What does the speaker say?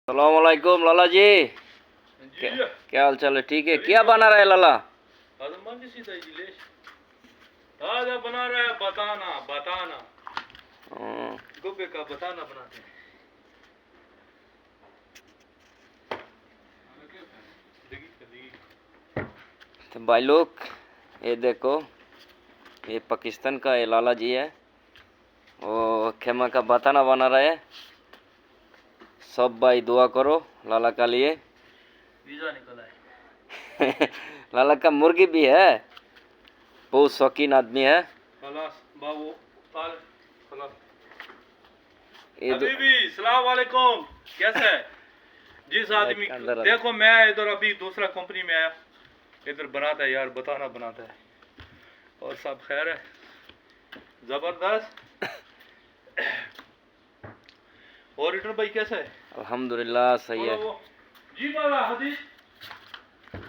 सलामकुम लाला जी। जी क्या हाल चाल है? ठीक है। क्या बना रहा है लाला? आज बना रहा है बताना बताना हाँ, गोबे का बताना बनाते हैं। तो भाई लोग ये देखो, ये पाकिस्तान का ये लाला जी है, वो खेमा का बताना बना रहा है। सब भाई दुआ करो लाला का लिए। वीजा निकला है। लाला का मुर्गी भी है, बहुत शौकीन आदमी है। खलास बाबू ताल खलास। ये हबीबी सलाम वालेकुम, कैसा है? जिस आदमी देखो मैं इधर अभी दूसरा कंपनी में आया, इधर बनाता है यार, बताना बनाता है। और सब खैर है? जबरदस्त। और रिटर्न भाई कैसा है? अल्हम्दुलिल्लाह सही है। जी बाबा हदीस